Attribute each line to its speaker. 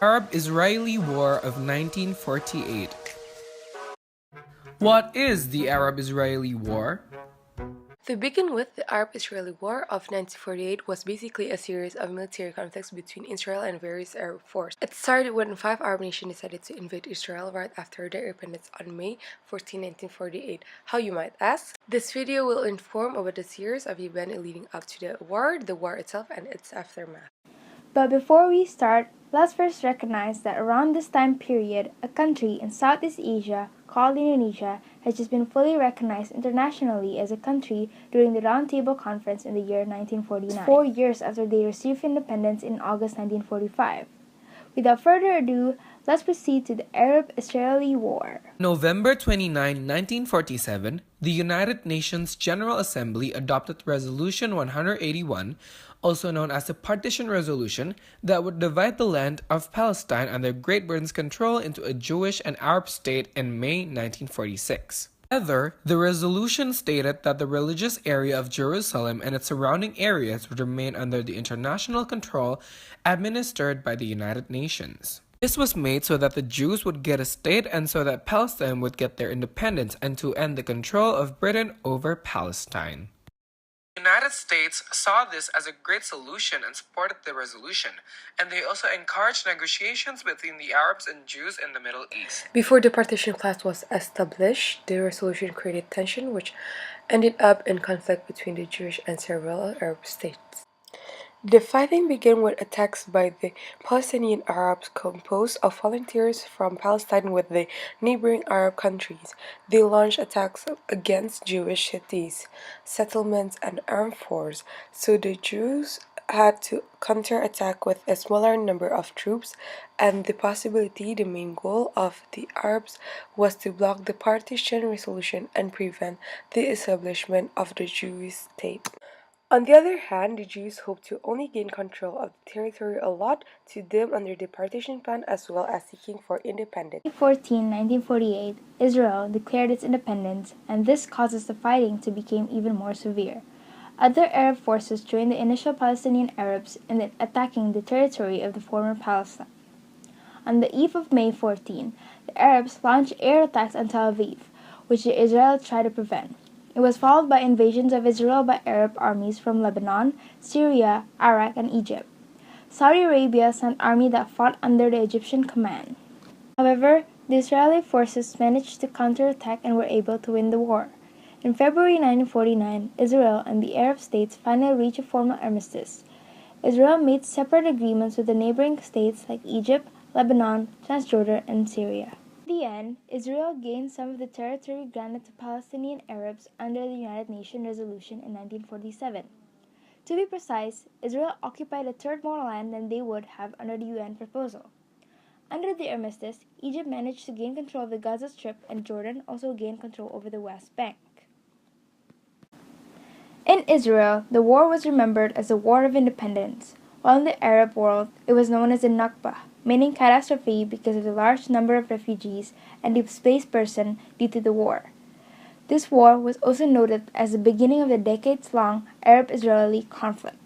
Speaker 1: Arab-Israeli War of 1948. What is the Arab-Israeli War?
Speaker 2: To begin with, the Arab-Israeli War of 1948 was basically a series of military conflicts between Israel and various Arab forces. It started when five Arab nations decided to invade Israel right after their independence on May 14, 1948. How, you might ask? This video will inform about the series of events leading up to the war itself, and its aftermath.
Speaker 3: But before we start, let's first recognize that around this time period, a country in Southeast Asia called Indonesia has just been fully recognized internationally as a country during the Round Table Conference in the year 1949, 4 years after they received independence in August 1945. Without further ado, let's proceed to the Arab-Israeli War.
Speaker 1: November 29, 1947, the United Nations General Assembly adopted Resolution 181, also known as the Partition Resolution, that would divide the land of Palestine under Great Britain's control into a Jewish and Arab state in May 1946. However, the resolution stated that the religious area of Jerusalem and its surrounding areas would remain under the international control administered by the United Nations. This was made so that the Jews would get a state and so that Palestine would get their independence and to end the control of Britain over Palestine. The United States saw this as a great solution and supported the resolution, and they also encouraged negotiations between the Arabs and Jews in the Middle East.
Speaker 2: Before the partition clause was established, the resolution created tension, which ended up in conflict between the Jewish and several Arab states. The fighting began with attacks by the Palestinian Arabs composed of volunteers from Palestine with the neighboring Arab countries. They launched attacks against Jewish cities, settlements, and armed forces, so the Jews had to counterattack with a smaller number of troops, and the main goal of the Arabs was to block the partition resolution and prevent the establishment of the Jewish state. On the other hand, the Jews hoped to only gain control of the territory allotted to them under the partition plan as well as seeking for independence.
Speaker 3: On May 14, 1948, Israel declared its independence, and this causes the fighting to become even more severe. Other Arab forces joined the initial Palestinian Arabs in attacking the territory of the former Palestine. On the eve of May 14, the Arabs launched air attacks on Tel Aviv, which the Israelis tried to prevent. It was followed by invasions of Israel by Arab armies from Lebanon, Syria, Iraq, and Egypt. Saudi Arabia sent armies that fought under the Egyptian command. However, the Israeli forces managed to counterattack and were able to win the war. In February 1949, Israel and the Arab states finally reached a formal armistice. Israel made separate agreements with the neighboring states like Egypt, Lebanon, Transjordan, and Syria. In the end, Israel gained some of the territory granted to Palestinian Arabs under the United Nations resolution in 1947. To be precise, Israel occupied a third more land than they would have under the UN proposal. Under the armistice, Egypt managed to gain control of the Gaza Strip, and Jordan also gained control over the West Bank. In Israel, the war was remembered as the War of Independence, while in the Arab world, it was known as the Nakba, meaning catastrophe because of the large number of refugees and displaced persons due to the war. This war was also noted as the beginning of the decades-long Arab-Israeli conflict.